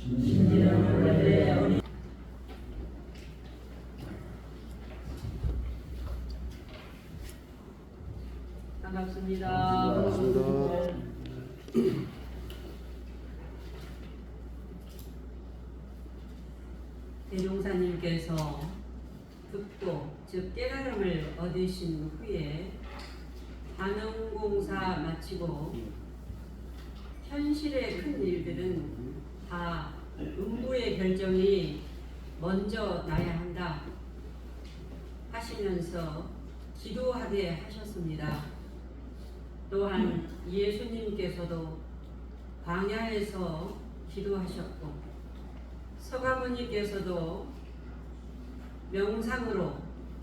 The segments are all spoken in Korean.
반갑습니다. 반갑습니다. 대종사님께서 듣고 즉 깨달음을 얻으신 후에 반응공사 마치고 현실의 큰 일들은 다 음부의 결정이 먼저 나야 한다 하시면서 기도하게 하셨습니다. 또한 예수님께서도 광야에서 기도하셨고 서가모니께서도 명상으로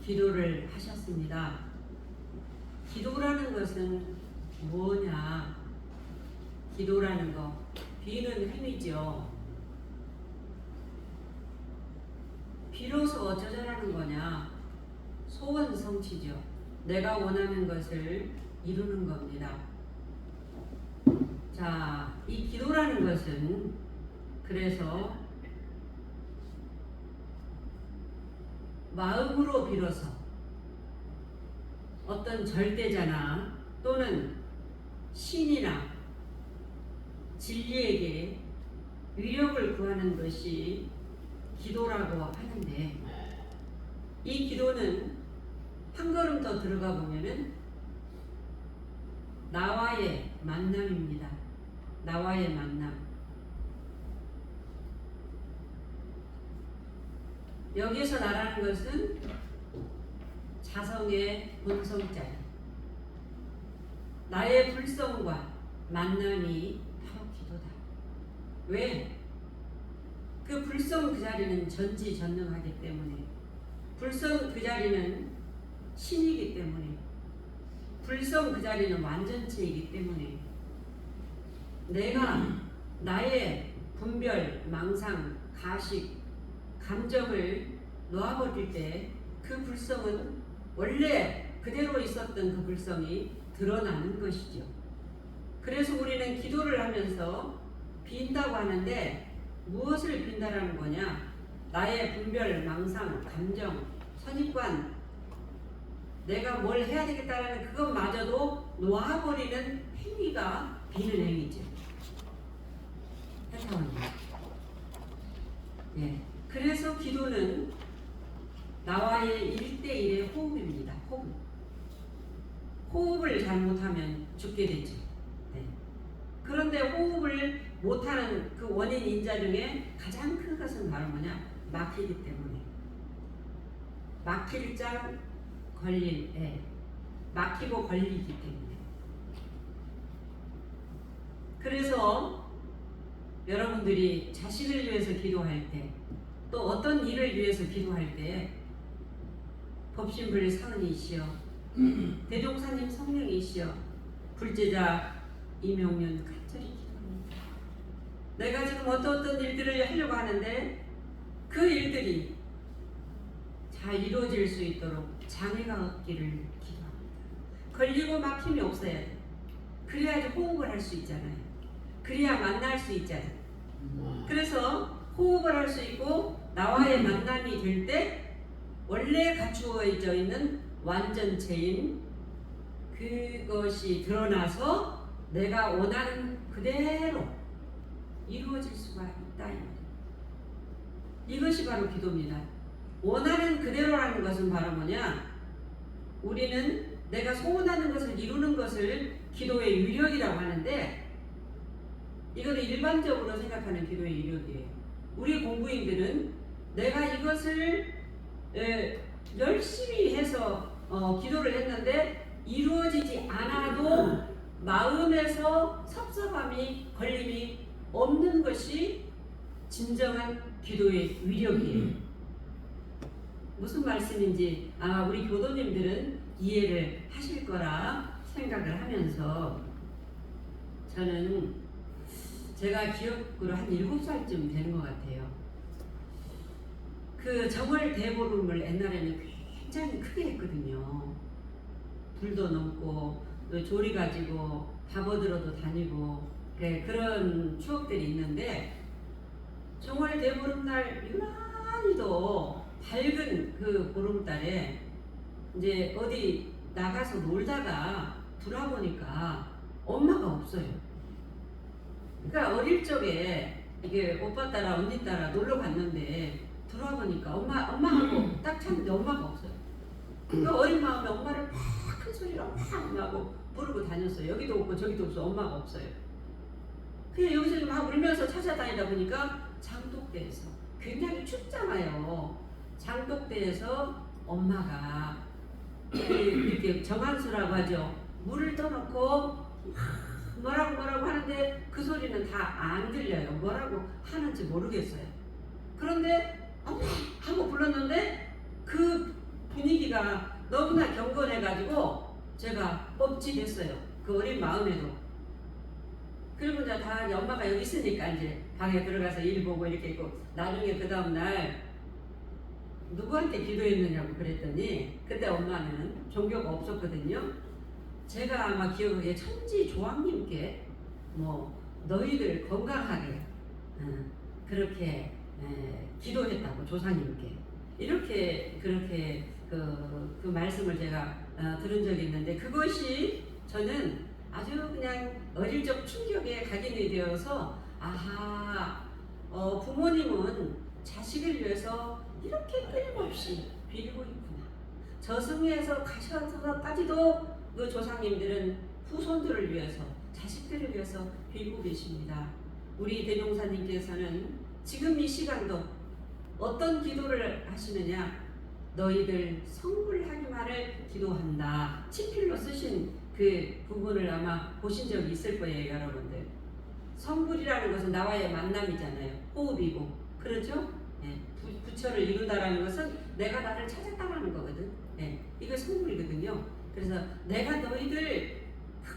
기도를 하셨습니다. 기도라는 것은 뭐냐? 기도라는 거 비는 행위죠. 비로소 어쩌자라는 거냐? 소원 성취죠. 내가 원하는 것을 이루는 겁니다. 자, 이 기도라는 것은 그래서 마음으로 빌어서 어떤 절대자나 또는 신이나 진리에게 위력을 구하는 것이 기도라고 하는데, 이 기도는 한 걸음 더 들어가 보면은 나와의 만남입니다. 나와의 만남. 여기서 나라는 것은 자성의 본성자리, 나의 불성과 만남이 바로 기도다. 왜? 그 불성 그 자리는 전지전능하기 때문에, 불성 그 자리는 신이기 때문에, 불성 그 자리는 완전체이기 때문에, 내가 나의 분별, 망상, 가식, 감정을 놓아버릴 때 그 불성은 원래 그대로 있었던 그 불성이 드러나는 것이죠. 그래서 우리는 기도를 하면서 빈다고 하는데 무엇을 빈다라는 거냐? 나의 분별, 망상, 감정, 선입관, 내가 뭘 해야 되겠다라는 그것마저도 놓아버리는 행위가 비는 행위죠. 해타원이. 예. 그래서 기도는 나와의 1대1의 호흡입니다. 호흡. 호흡을 잘못하면 죽게 되죠. 네. 그런데 호흡을 못하는 그 원인 인자 중에 가장 큰 것은 바로 뭐냐? 막히기 때문에. 막힐 장 걸릴 애. 막히고 걸리기 때문에. 그래서 여러분들이 자신을 위해서 기도할 때, 또 어떤 일을 위해서 기도할 때 법신불 사은이시여, 대종사님 성령이시여, 불제자 이명륜 간절히 기도합니다. 내가 지금 어떤 일들을 하려고 하는데 그 일들이 잘 이루어질 수 있도록 장애가 없기를 기도합니다. 걸리고 막힘이 없어야 돼. 그래야지 호흡을 할 수 있잖아요. 그래야 만날 수 있잖아요. 그래서 호흡을 할 수 있고 나와의 만남이 될 때 원래 갖추어져 있는 완전체인 그것이 드러나서 내가 원하는 그대로 이루어질 수가 있다. 이것이 바로 기도입니다. 원하는 그대로라는 것은 바로 뭐냐? 우리는 내가 소원하는 것을 이루는 것을 기도의 위력이라고 하는데, 이거는 일반적으로 생각하는 기도의 위력이에요. 우리 공부인들은 내가 이것을 열심히 해서 기도를 했는데 이루어지지 않아도 마음에서 섭섭함이, 걸림이 없는 것이 진정한 기도의 위력이에요. 무슨 말씀인지 아마 우리 교도님들은 이해를 하실 거라 생각을 하면서, 저는 제가 기억으로 한 7살쯤 되는 것 같아요. 그 정월 대보름을 옛날에는 굉장히 크게 했거든요. 불도 넘고 또 조리 가지고 밥 얻으러도 다니고 그런 추억들이 있는데, 정월 대보름날 유난히도 밝은 그 보름달에 이제 어디 나가서 놀다가 돌아보니까 엄마가 없어요. 그러니까 어릴 적에 이게 오빠 따라 언니 따라 놀러 갔는데 돌아보니까 엄마하고 딱 찾는데 엄마가 없어요. 그 어린 마음에 엄마를 막 큰 소리로 막 하고 부르고 다녔어요. 여기도 없고 저기도 없어. 엄마가 없어요. 그냥 여기서 막 울면서 찾아다니다 보니까 장독대에서 굉장히 춥잖아요. 장독대에서 엄마가 이렇게 정한수라고 하죠. 물을 떠놓고 뭐라고 하는데 그 소리는 다 안 들려요. 뭐라고 하는지 모르겠어요. 그런데 엄마 하고 불렀는데 그 분위기가 너무나 경건해가지고 제가 멈칫했어요. 그 어린 마음에도. 그리고 이제 다 엄마가 여기 있으니까 이제 방에 들어가서 일 보고 이렇게 있고 나중에 그 다음날 누구한테 기도했느냐고 그랬더니 그때 엄마는 종교가 없었거든요. 제가 아마 기억하기에 천지 조항님께 뭐 너희들 건강하게 그렇게 기도했다고 조상님께 이렇게 그렇게 그 말씀을 제가 들은 적이 있는데 그것이 저는 아주 그냥 어릴 적 충격에 각인이 되어서 아하 부모님은 자식을 위해서 이렇게 끊임없이 빌고 있구나. 저승에서 가셔서까지도 그 조상님들은 후손들을 위해서 자식들을 위해서 빌고 계십니다. 우리 대종사님께서는 지금 이 시간도 어떤 기도를 하시느냐 너희들 성불하기만을 기도한다. 친필로 쓰신 그 부분을 아마 보신 적이 있을 거예요, 여러분들. 성불이라는 것은 나와의 만남이잖아요. 호흡이고 그렇죠? 네. 부처를 이룬다라는 것은 내가 나를 찾았다라는 거거든. 네. 이거 성불이거든요. 그래서 내가 너희들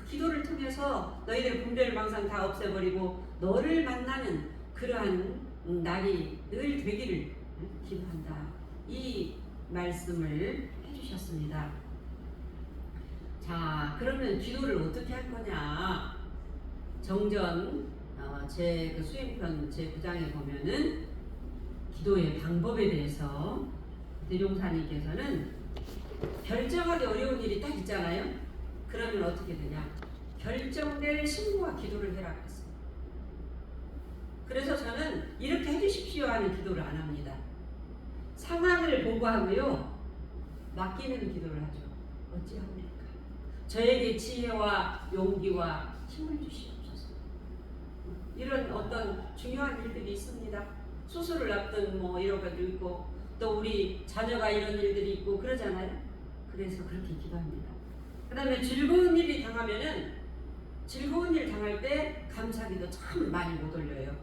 기도를 통해서 너희들 분별망상 다 없애버리고 너를 만나는 그러한 날이 늘 되기를 기도한다. 이 말씀을 해주셨습니다. 자, 그러면 기도를 어떻게 할 거냐? 정전 제 그 수행편 제 9장에 보면은 기도의 방법에 대해서 대종사님께서는 결정하기 어려운 일이 딱 있잖아요. 그러면 어떻게 되냐? 결정될 신부와 기도를 해라 그랬어요. 그래서 저는 이렇게 해주십시오 하는 기도를 안 합니다. 상황을 보고하고요. 맡기는 기도를 하죠. 어찌합니까? 저에게 지혜와 용기와 힘을 주시옵소서. 이런 어떤 중요한 일들이 있습니다. 수술을 앞둔 뭐 이런 것도 있고 또 우리 자녀가 이런 일들이 있고 그러잖아요. 그래서 그렇게 기도합니다. 그 다음에 즐거운 일이 당하면은 즐거운 일 당할 때 감사기도 참 많이 못 올려요.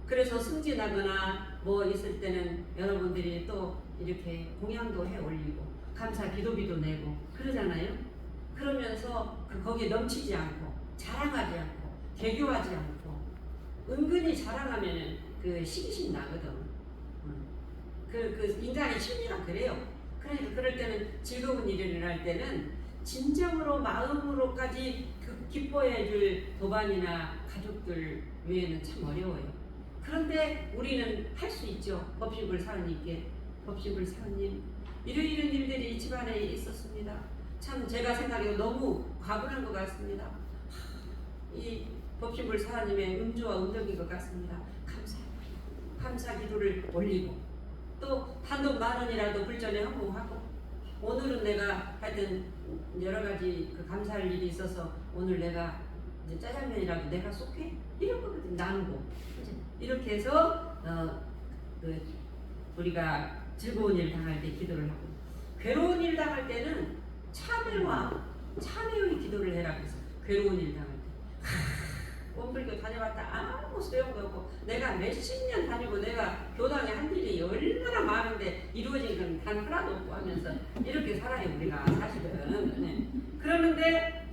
그래서 승진하거나 뭐 있을 때는 여러분들이 또 이렇게 공양도 해 올리고 감사 기도비도 내고 그러잖아요. 그러면서 거기에 넘치지 않고 자랑하지 않고 개교하지 않고 은근히 자랑하면은 그 시기심 나거든. 그 인간의 심리가 그래요. 그러니까 그럴 때는 즐거운 일을 일할 때는 진정으로 마음으로까지 그 기뻐해줄 도반이나 가족들 외에는 참 어려워요. 그런데 우리는 할 수 있죠. 법신불 사원님께 법신불 사원님 이런 일들이 이 집안에 있었습니다. 참 제가 생각해도 너무 과분한 것 같습니다. 이 법신불 사원님의 음주와 음덕인 것 같습니다. 감사 기도를 올리고 또 단돈 10,000원이라도 불전에 헌금하고 오늘은 내가 하여튼 여러 가지 그 감사할 일이 있어서 오늘 내가 이제 짜장면이라도 내가 쏙해 이런 거거든. 나누고 이렇게 해서 우리가 즐거운 일 당할 때 기도를 하고 괴로운 일 당할 때는 참회의 기도를 해라 그래서 괴로운 일 당할 때 원불교 다녀봤다 아무 소용도 없고 내가 몇십 년 다니고 내가 교당에 한 일이 얼마나 많은데 이루어진 건 단 하나도 없고 하면서 이렇게 살아요 우리가 사실은. 네. 그러는데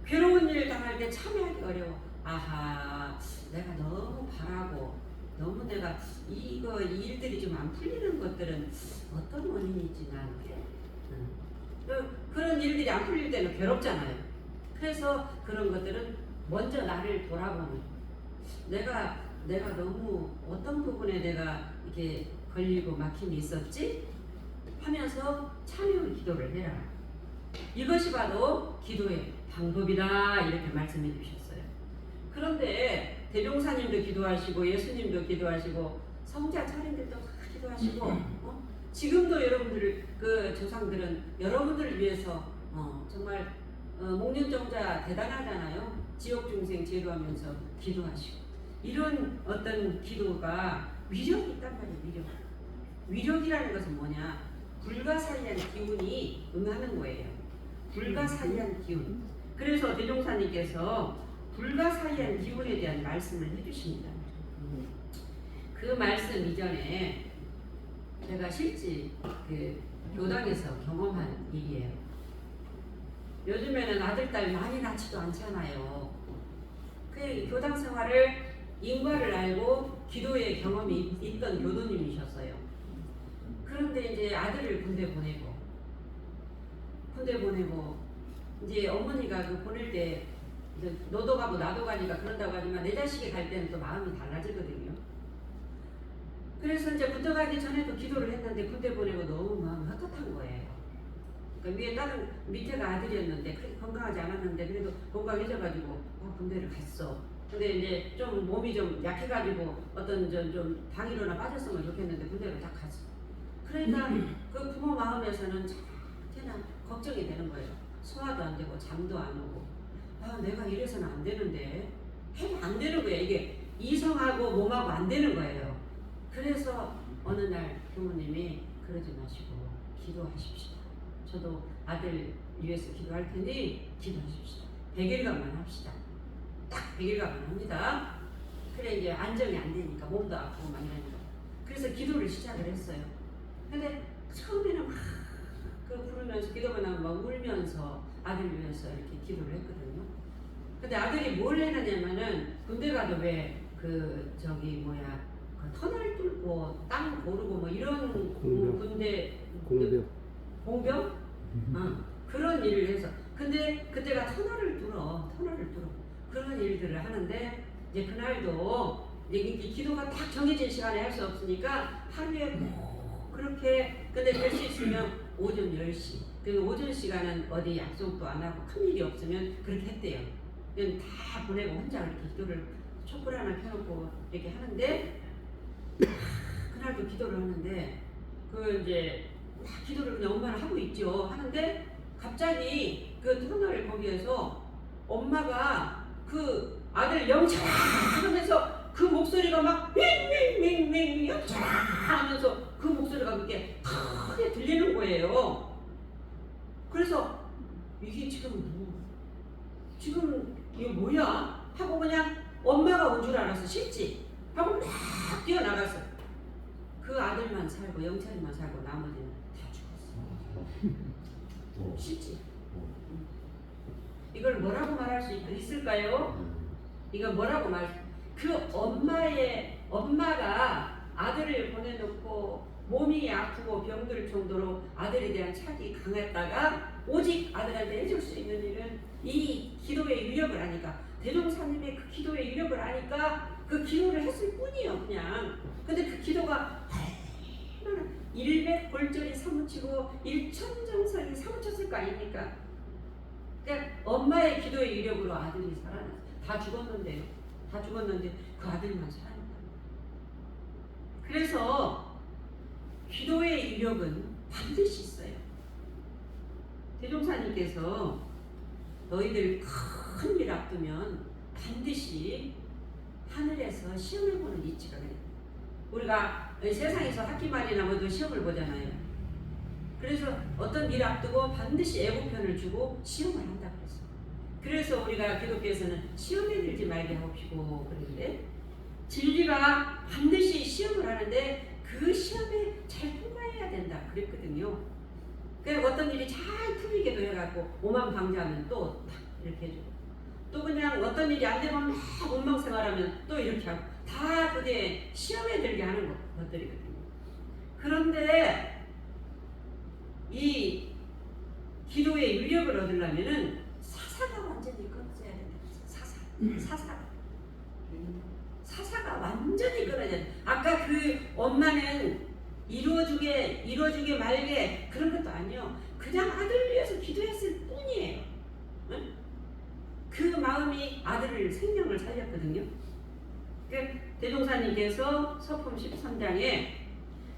괴로운 일 당할 때 참여하기 어려워. 아하 내가 너무 바라고 너무 내가 이 일들이 좀 안 풀리는 것들은 어떤 원인이 있지 나한테. 그런 일들이 안 풀릴 때는 괴롭잖아요. 그래서 그런 것들은 먼저 나를 돌아보는 내가 내가 너무 어떤 부분에 내가 이렇게 걸리고 막힘이 있었지? 하면서 참여의 기도를 해라. 이것이 바로 기도의 방법이다 이렇게 말씀해 주셨어요. 그런데 대종사님도 기도하시고 예수님도 기도하시고 성자 차림들도 기도하시고 지금도 여러분들 그 조상들은 여러분들을 위해서 정말 목련정자 대단하잖아요. 지옥 중생 제도하면서 기도하시고 이런 어떤 기도가 위력이 있단 말이에요. 위력이라는 것은 뭐냐? 불가사의한 기운이 응하는 거예요. 불가사의한 기운. 그래서 대종사님께서 불가사의한 기운에 대한 말씀을 해주십니다. 그 말씀 이전에 제가 실제 그 교당에서 경험한 일이에요. 요즘에는 아들, 딸 많이 낳지도 않잖아요. 그 교당 생활을 인과를 알고 기도의 경험이 있던 교도님이셨어요. 그런데 이제 아들을 군대 보내고 이제 어머니가 그 보낼 때 이제 너도 가고 나도 가니까 그런다고 하지만 내 자식이 갈 때는 또 마음이 달라지거든요. 그래서 이제 군대 가기 전에도 기도를 했는데 군대 보내고 너무 마음이 헛헛한 거예요. 그러니까 위에 다른 밑에가 아들이었는데 그렇게 건강하지 않았는데 그래도 건강해져가지고 군대를 갔어. 근데 이제 좀 몸이 좀 약해가지고 어떤 좀 방위로나 빠졌으면 좋겠는데 군대를 딱 갔어. 그러니까 그 부모 마음에서는 자꾸나 걱정이 되는 거예요. 소화도 안 되고 잠도 안 오고 내가 이래서는 안 되는데 해도 안 되는 거예요. 이게 이성하고 몸하고 안 되는 거예요. 그래서 어느 날 부모님이 그러지 마시고 기도하십시다. 저도 아들 위해서 기도할 테니 기도하십시다. 100일간만 합시다. 딱 100일간만 합니다. 그래 이제 안정이 안 되니까 몸도 아프고 막 이러니까 그래서 기도를 시작을 했어요. 근데 처음에는 막 그 부르면서 기도가 나면 막 울면서 아들 위해서 이렇게 기도를 했거든요. 근데 아들이 뭘 했느냐면은 군대 가도 왜 그 저기 뭐야 그 터널 뚫고 땅 고르고 뭐 이런 군대 공병? 그런 일을 해서 근데 그때가 터널을 뚫어 그런 일들을 하는데 이제 그날도 이제 기도가 딱 정해진 시간에 할 수 없으니까 하루에 그렇게 근데 될 수 있으면 오전 10시 그 오전 시간은 어디 약속도 안 하고 큰일이 없으면 그렇게 했대요. 그냥 다 보내고 혼자 이렇게 기도를 촛불 하나 켜놓고 이렇게 하는데 그날도 기도를 하는데 그 이제 기도를 그냥 엄마는 하고 있죠. 하는데 갑자기 그 터널 거기에서 엄마가 그 아들 영차 하면서 그 목소리가 막 윙윙윙윙 영차 하면서 그 목소리가 그렇게 크게 들리는 거예요. 그래서 이게 지금 이게 뭐야? 하고 그냥 엄마가 온 줄 알았어. 실지 하고 막 뛰어나갔어. 그 아들만 살고 영철이만 살고 나머지는 다 죽었어. 실지. 이걸 뭐라고 말할 수 있을까요? 이거 뭐라고 그 엄마가 아들을 보내놓고 몸이 아프고 병들 정도로 아들에 대한 착이 강했다가 오직 아들한테 해줄 수 있는 일은 이 기도의 위력을 아니까 대종사님의 그 기도의 위력을 아니까 그 기도를 했을 뿐이에요. 그냥 근데 그 기도가 얼마나 일백골절이 사무치고 일천정성이 사무쳤을 거 아닙니까? 그러니까 엄마의 기도의 위력으로 아들이 살아났어요. 다 죽었는데 그 아들만 살아났다. 그래서 기도의 위력은 반드시 있어요. 대종사님께서 너희들 큰 일 앞두면 반드시 하늘에서 시험을 보는 이치가 그래요. 우리가 세상에서 학기 말이나 뭐든 시험을 보잖아요. 그래서 어떤 일 앞두고 반드시 애고편을 주고 시험을 한다 그랬어. 그래서 우리가 기독교에서는 시험에 들지 말게 하옵시고 그러는데 진리가 반드시 시험을 하는데 그 시험에 잘 통과해야 된다 그랬거든요. 그래서 어떤 일이 잘 풀리게도 해갖고 오만방자하면 또 딱 이렇게 해주고 또 그냥 어떤 일이 안 되면 막 원망생활하면 또 이렇게 하고 다 그게 시험에 들게 하는 것들이거든요. 그런데 이 기도의 위력을 얻으려면은 사사가 완전히 끊어져야 된다. 사사가 완전히 완전히 끊어져. 아까 그 엄마는 이루어주게 말게 그런 것도 아니요. 그냥 아들을 위해서 기도했을 뿐이에요. 응? 그 마음이 아들을 생명을 살렸거든요. 대종사님께서 서품 13장에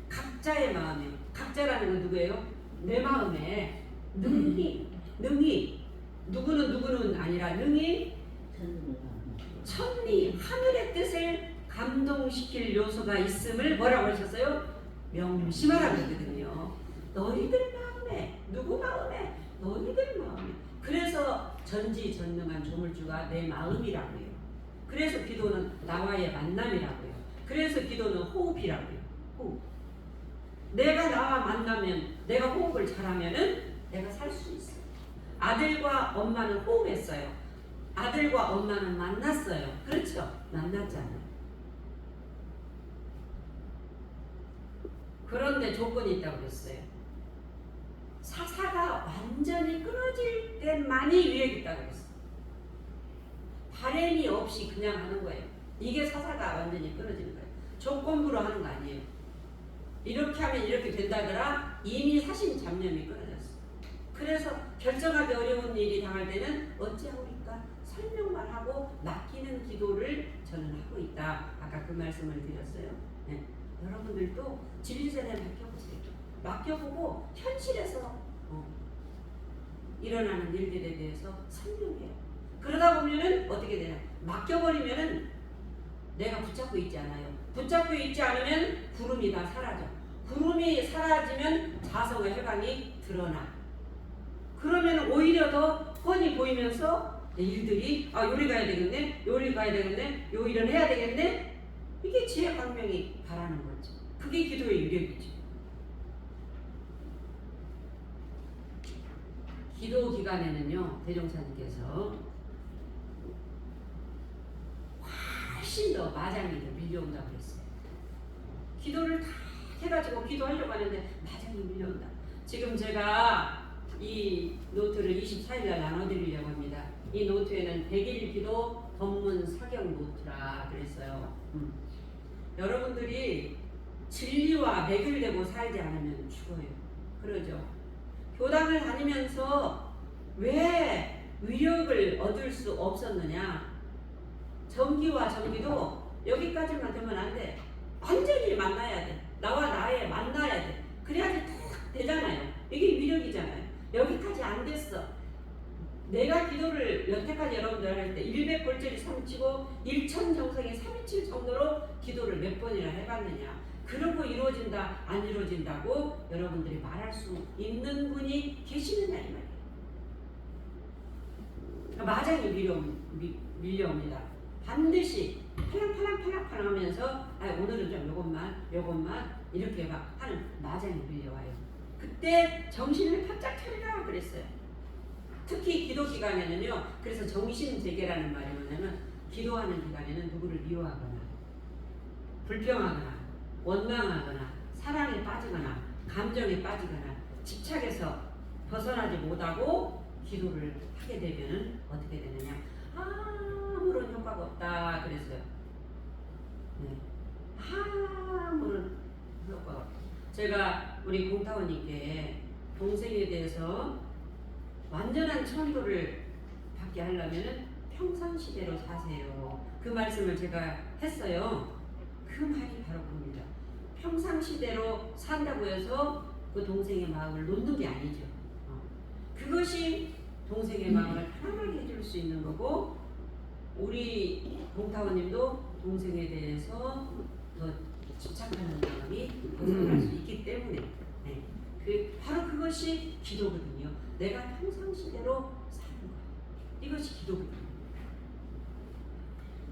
각자의 마음에, 각자라는 건 누구예요? 내 마음에 능히 누구는 아니라 능히 천리 하늘의 뜻을 감동시킬 요소가 있음을 뭐라고 하셨어요? 명심하라고 했거든요. 너희들 마음에, 누구 마음에? 너희들 마음에. 그래서 전지전능한 조물주가 내 마음이라고요. 그래서 기도는 나와의 만남이라고요. 그래서 기도는 호흡이라고요. 호흡. 내가 나와 만나면, 내가 호흡을 잘하면은 내가 살 수 있어요. 아들과 엄마는 호흡했어요. 아들과 엄마는 만났어요. 그렇죠? 만났잖아요. 그런데 조건이 있다고 그랬어요. 사사가 완전히 끊어질 때만이 위력이 있다고 그랬어요. 바램이 없이 그냥 하는 거예요. 이게 사사가 완전히 끊어지는 거예요. 조건부로 하는 거 아니에요. 이렇게 하면 이렇게 된다더라. 이미 사신 잡념이 끊어졌어. 그래서 결정하기 어려운 일이 당할 때는 어찌하오리까 설명만 하고 맡기는 기도를 저는 하고 있다. 아까 그 말씀을 드렸어요. 네. 여러분들도 진리전에 맡겨보세요. 맡겨보고 현실에서 일어나는 일들에 대해서 설명해요. 그러다 보면은 어떻게 되냐? 맡겨버리면은 내가 붙잡고 있지 않아요. 붙잡고 있지 않으면 구름이 다 사라져. 구름이 사라지면 자성의 혈관이 드러나. 그러면 오히려 더 뻔히 보이면서 일들이 요리 가야 되겠네, 요리 가야 되겠네, 요 일은 해야 되겠네. 이게 지혜 광명이 바라는 거죠. 그게 기도의 유력이죠. 기도 기간에는요, 대종사님께서 훨씬 더 마장이 더 밀려온다고 그랬어요. 기도를 다 해가지고 기도하려고 하는데 마장이 밀려온다. 지금 제가 이 노트를 24일날 나눠드리려고 합니다. 이 노트에는 100일 기도 법문 사경 노트라 그랬어요. 여러분들이 진리와 맥을 내고 살지 않으면 죽어요. 그러죠. 교당을 다니면서 왜 위력을 얻을 수 없었느냐? 정기와 정기도 여기까지만 되면 안 돼. 완전히 만나야 돼. 나와 나에 만나야 돼. 그래야지 탁 되잖아요. 이게 위력이잖아요. 여기까지 안 됐어. 내가 기도를 여태까지 여러분들 할 때 100골짜리 삼치고 1000정성이 327 정도로 기도를 몇 번이나 해봤느냐. 그러고 이루어진다 안 이루어진다고 여러분들이 말할 수 있는 분이 계시느냐 이 말이에요. 마장이 밀려옵니다. 반드시 팔랑팔랑 하면서 오늘은 좀 요것만 이렇게 막 하는 마장이 밀려와요. 그때 정신을 바짝 차리라 그랬어요. 특히 기도 기간에는요. 그래서 정신재개라는 말이 뭐냐면 기도하는 기간에는 누구를 미워하거나 불평하거나 원망하거나 사랑에 빠지거나 감정에 빠지거나 집착에서 벗어나지 못하고 기도를 하게 되면 어떻게 되느냐? 아무런 효과가 없다 그랬어요. 네. 아무런 효과가 없다. 제가 우리 공타원님께 동생에 대해서 완전한 천도를 받게 하려면 평상시대로 사세요. 그 말씀을 제가 했어요. 그 말이 바로 그겁니다. 평상시대로 산다고 해서 그 동생의 마음을 놓는 게 아니죠. 그것이 동생의 마음을 편안하게 해줄 수 있는 거고, 우리 공타원님도 동생에 대해서 더 집착하는 마음이 벗어날 수 있기 때문에 바로 그것이 기도거든요. 내가 평상시대로 사는 거예요. 이것이 기도거든요.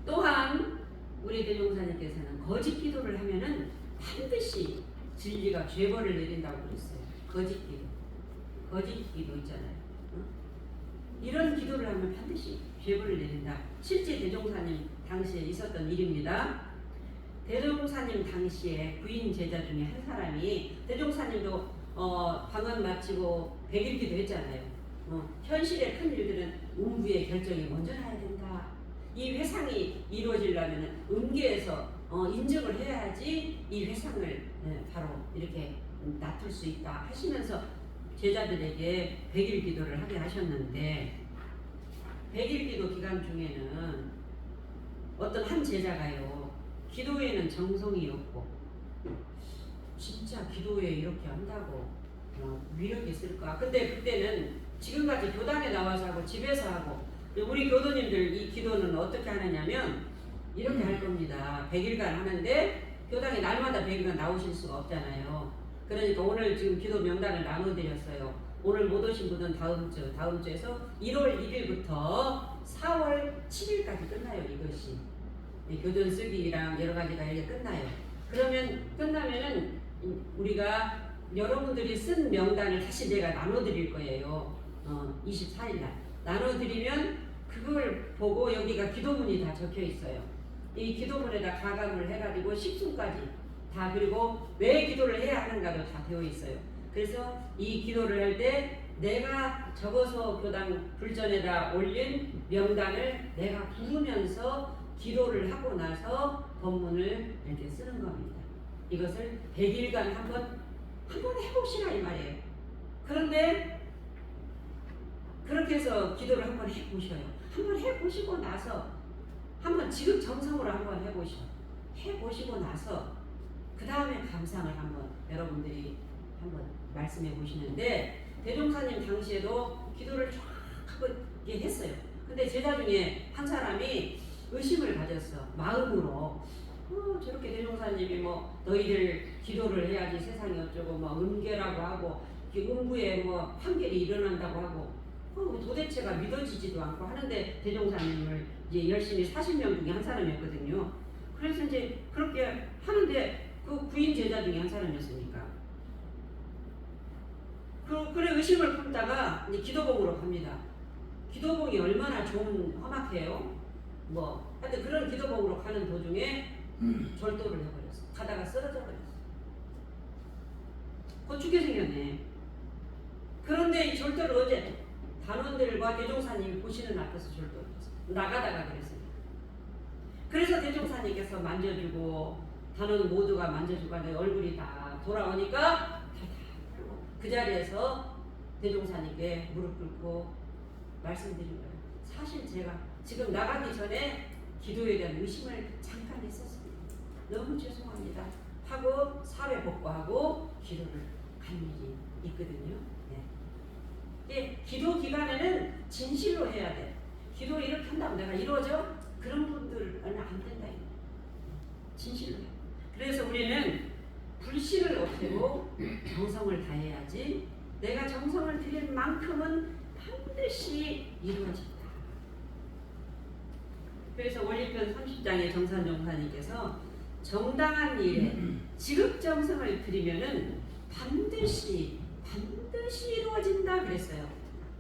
또한 우리 대종사님께서는 거짓 기도를 하면은 반드시 진리가 죄벌을 내린다고 그랬어요. 거짓 기도 있잖아요. 이런 기도를 하면 반드시 죄벌을 내린다. 실제 대종사님 당시에 있었던 일입니다. 대종사님 당시에 부인 제자 중에 한 사람이, 대종사님도 방언 마치고 100일 기도 했잖아요. 현실의 큰 일들은 운부의 결정이 먼저 나야 된다. 이 회상이 이루어지려면 음계에서 인증을 해야지 이 회상을 바로 이렇게 놔둘 수 있다 하시면서 제자들에게 100일 기도를 하게 하셨는데 100일 기도 기간 중에는 어떤 한 제자가요, 기도에는 정성이 없고 진짜 기도에 이렇게 한다고 위력이 있을까? 근데 그때는 지금까지 교단에 나와서 하고 집에서 하고 우리 교도님들 이 기도는 어떻게 하느냐면 이렇게 할 겁니다. 100일간 하는데 교당에 날마다 100일간 나오실 수가 없잖아요. 그러니까 오늘 지금 기도 명단을 나눠드렸어요. 오늘 못 오신 분은 다음 주에서 1월 1일부터 4월 7일까지 끝나요. 이것이 교전 쓰기랑 여러 가지가 이렇게 끝나요. 그러면 끝나면은 우리가 여러분들이 쓴 명단을 다시 내가 나눠드릴 거예요. 24일 날 나눠드리면 그걸 보고 여기가 기도문이 다 적혀 있어요. 이 기도문에다 가감을 해가지고 식순까지 다, 그리고 왜 기도를 해야 하는가도 다 되어 있어요. 그래서 이 기도를 할 때 내가 적어서 교당 불전에다 올린 명단을 내가 부르면서 기도를 하고 나서 법문을 이렇게 쓰는 겁니다. 이것을 100일간 한번 해보시라 이 말이에요. 그런데 그렇게 해서 기도를 한번 해보셔요. 한번 해보시고 나서 한번 지금 정성으로 한번 해보시고 나서 그 다음에 감상을 한번 여러분들이 한번 말씀해 보시는데, 대종사님 당시에도 기도를 쫙 한번 했어요. 근데 제자 중에 한 사람이 의심을 가졌어. 마음으로 저렇게 대종사님이 뭐 너희들 기도를 해야지 세상이 어쩌고 뭐 음계라고 하고 음부에 뭐 판결이 일어난다고 하고 도대체가 믿어지지도 않고 하는데 대종사님을 이제 열심히 40명 중에 한 사람이었거든요. 그래서 이제 그렇게 하는데 그 구인 제자 중에 한 사람이었으니까 그래 의심을 품다가 이제 기도봉으로 갑니다. 기도봉이 얼마나 좋은 험악해요. 뭐 하여튼 그런 기도봉으로 가는 도중에 절도를 해버렸어. 가다가 쓰러져 버렸어. 그거 죽게 생겼네. 그런데 이 절도를 어제 단원들과 대종사님이 보시는 앞에서 절도를 했어. 나가다가 그랬습니다. 그래서 대종사님께서 만져주고 단원 모두가 만져주고 하는데 얼굴이 다 돌아오니까 그 자리에서 대종사님께 무릎 꿇고 말씀드린 거예요. 사실 제가 지금 나가기 전에 기도에 대한 의심을 잠깐 했었습니다. 너무 죄송합니다 하고 사회 복구하고 기도를 간 일이 있거든요. 네. 기도 기간에는 진실로 해야 돼. 기도 이렇게 한다고 내가 이루어져? 그런 분들은 안 된다. 진실로 해. 그래서 우리는 불신을 없애고 정성을 다해야지 내가 정성을 들일 만큼은 반드시 이루어진다. 그래서 원리편 30장의 정산정사님께서 정당한 일에 지극정성을 들이면은 반드시 이루어진다 그랬어요.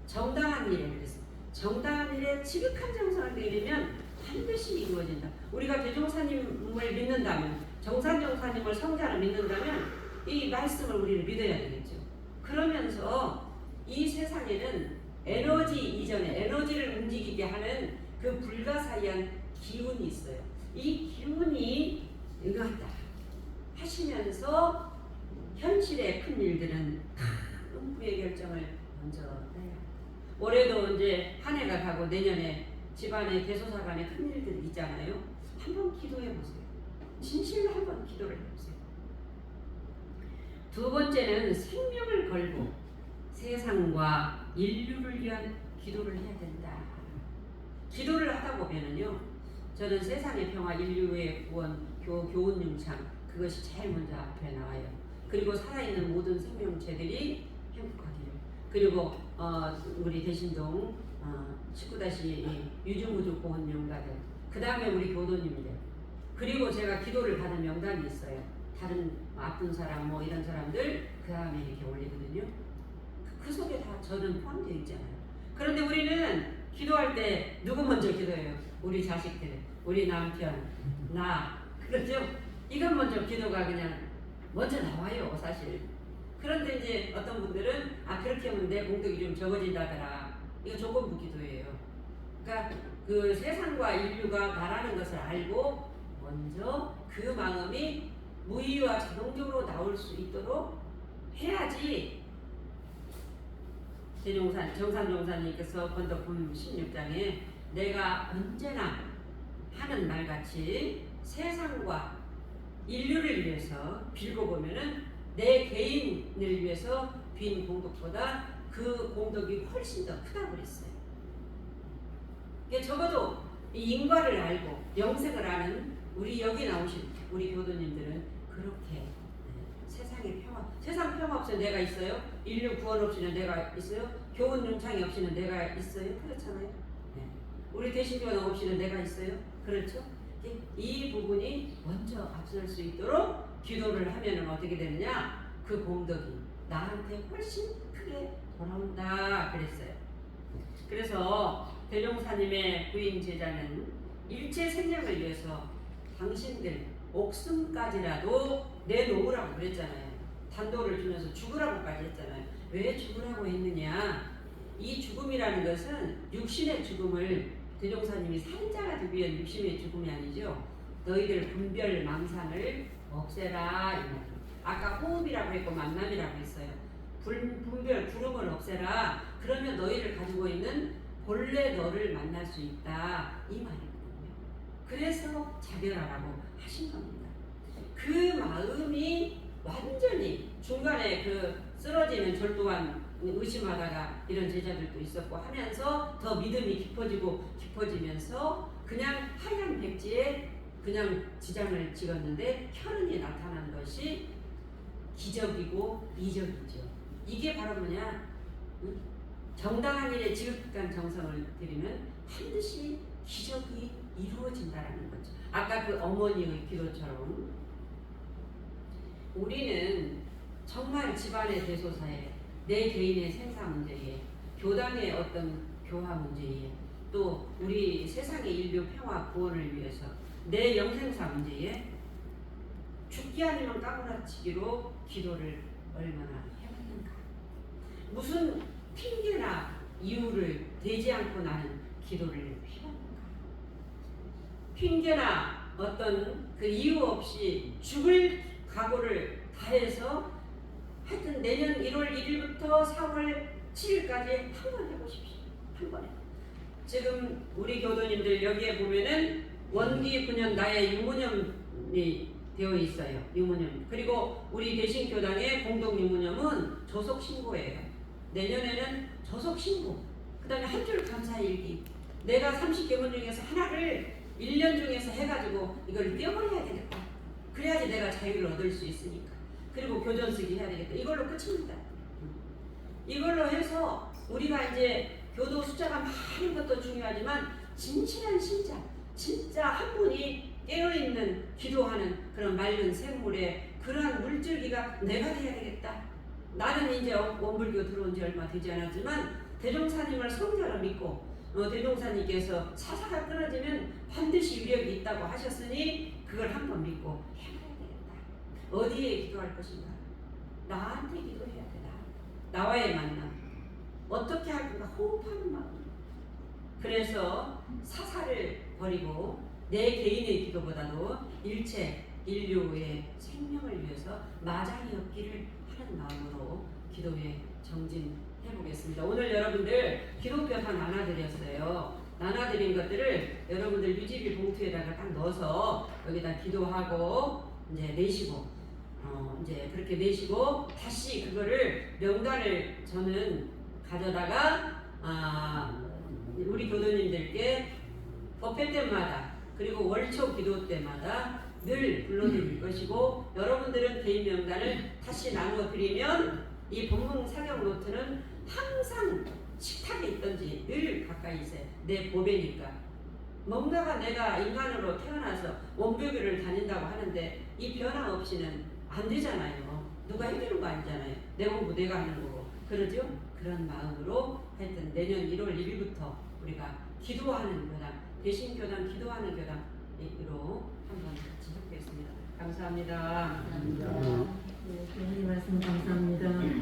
정당한 일에 그랬어요. 정당한 일에 지극한 정성을 들이면 반드시 이루어진다. 우리가 대종사님을 믿는다면, 정산정사님을 성자를 믿는다면 이 말씀을 우리는 믿어야 되겠죠. 그러면서 이 세상에는 에너지 이전에 에너지를 움직이게 하는 그 불가사의한 기운이 있어요. 이 기운이 응한다 하시면서 현실의 큰 일들은 음부의 결정을 먼저 해야. 올해도 이제 한 해가 가고 내년에 집안에 대소사간에 큰 일들이 있잖아요. 한번 기도해 보세요. 진실로 한번 기도를 해보세요. 두 번째는 생명을 걸고 세상과 인류를 위한 기도를 해야 된다. 기도를 하다 보면은요, 저는 세상의 평화, 인류의 구원, 교훈 융창, 그것이 제일 먼저 앞에 나와요. 그리고 살아있는 모든 생명체들이 행복하기를. 그리고 우리 대신동 19-2 유주무주 보훈 명가들, 그 다음에 우리 교도님들, 그리고 제가 기도를 받은 명단이 있어요. 다른 아픈 사람 뭐 이런 사람들 그 다음에 이렇게 올리거든요. 그 속에 다 저는 포함되어 있잖아요. 그런데 우리는 기도할 때 누구 먼저 기도해요? 우리 자식들, 우리 남편, 나. 그렇죠? 이건 먼저 기도가 그냥 먼저 나와요, 사실. 그런데 이제 어떤 분들은 그렇게 하면 내 공덕이 좀 적어진다더라. 이거 조건부 기도예요. 그러니까 그 세상과 인류가 나라는 것을 알고 먼저 그 마음이 무의와 자동적으로 나올 수 있도록 해야지. 정산종사님께서 번덕품 16장에 내가 언제나 하는 말같이 세상과 인류를 위해서 빌고 보면은 내 개인을 위해서 빈 공덕보다 그 공덕이 훨씬 더 크다고 그랬어요. 적어도 이 인과를 알고 영생을 아는 우리 여기 나오신 우리 교도님들은 그렇게 세상의 평화, 세상 평화 없이는 내가 있어요? 인류 구원 없이는 내가 있어요? 교훈 윤창이 없이는 내가 있어요? 그렇잖아요. 네. 우리 대신교원 없이는 내가 있어요? 그렇죠? 이 부분이 먼저 앞설 수 있도록 기도를 하면 어떻게 되느냐? 그 공덕이 나한테 훨씬 크게 돌아온다 그랬어요. 그래서 대종사님의 부인 제자는 일체 생명을 위해서 당신들 목숨까지라도 내놓으라고 그랬잖아요. 단도를 주면서 죽으라고까지 했잖아요. 왜 죽으라고 했느냐? 이 죽음이라는 것은 육신의 죽음을 대종사님이 살인자가 되기 위한 육신의 죽음이 아니죠. 너희들 분별 망상을 없애라 이 말이에요. 아까 호흡이라고 했고 만남이라고 했어요. 분별 구름을 없애라. 그러면 너희를 가지고 있는 본래 너를 만날 수 있다 이 말이거든요. 그래서 자별하라고 하신 겁니다. 그 마음이 완전히 중간에 그 쓰러지는 절도한 의심하다가 이런 제자들도 있었고 하면서 더 믿음이 깊어지면서 그냥 하얀 백지에 그냥 지장을 찍었는데 혈흔이 나타난 것이 기적이고 이적이죠. 이게 바로 뭐냐? 정당한 일에 지극한 정성을 들이면 반드시 기적이 이루어진다라는 거죠. 아까 그 어머니의 기도처럼 우리는 정말 집안의 대소사에 내 개인의 생사 문제에 교당의 어떤 교화 문제에 또 우리 세상의 인류 평화 구원을 위해서 내 영생사 문제에 죽기 아니면 까무라치기로 기도를 얼마나 해왔는가. 무슨 핑계나 이유를 대지 않고 나는 기도를 해왔는가. 핑계나 어떤 그 이유 없이 죽을 각오를 다해서 하여튼 내년 1월 1일부터 4월 7일까지 한 번 해보십시오. 한 번에. 지금 우리 교도님들 여기에 보면은 원기 9년 나의 유무념이 되어 있어요. 유무념. 그리고 우리 대신교당의 공동 유무념은 조속 신고예요. 내년에는 조속 신고. 그 다음에 한 줄 감사일기. 내가 30개문 중에서 하나를 1년 중에서 해가지고 이걸 떼어버려야 되겠다. 그래야지 내가 자유를 얻을 수 있으니까. 그리고 교전 쓰기 해야 되겠다. 이걸로 끝입니다. 이걸로 해서 우리가 이제 교도 숫자가 많은 것도 중요하지만 진실한 신자, 진짜 한 분이 깨어있는 기도하는 그런 맑은 샘물에 그러한 물줄기가 내가 돼야 되겠다. 나는 이제 원불교 들어온 지 얼마 되지 않았지만 대종사님을 성자로 믿고 대종사님께서 사사가 끊어지면 반드시 위력이 있다고 하셨으니 그걸 한번 믿고 해봐야 되겠다. 어디에 기도할 것인가? 나한테 기도해야 되나? 나와의 만남. 어떻게 할 건가? 호흡하는 마음. 그래서 사사를 버리고 내 개인의 기도보다도 일체 인류의 생명을 위해서 마장이 없기를 하는 마음으로 기도에 정진해 보겠습니다. 오늘 여러분들 기도표 다 나눠드렸어요. 나눠드린 것들을 여러분들 유지비 봉투에다가 딱 넣어서 여기다 기도하고 이제 내시고 이제 그렇게 내시고 다시 그거를 명단을 저는 가져다가 우리 교도님들께 법회 때마다 그리고 월초 기도 때마다 늘 불러드릴 것이고 여러분들은 개인 명단을 다시 나누어 드리면 이 본문 사경 노트는 항상 식탁에 있던지 늘 가까이 있어요. 내 보배니까. 뭔가가 내가 인간으로 태어나서 원불교를 다닌다고 하는데 이 변화 없이는 안 되잖아요. 누가 해주는 거 아니잖아요. 내 공부 내가 하는 거고. 그러죠? 그런 마음으로 하여튼 내년 1월 1일부터 우리가 기도하는 교당, 대신교당 기도하는 교당으로 한번 같이 해보겠습니다. 감사합니다. 감사합니다. 네, 교수님 말씀 감사합니다.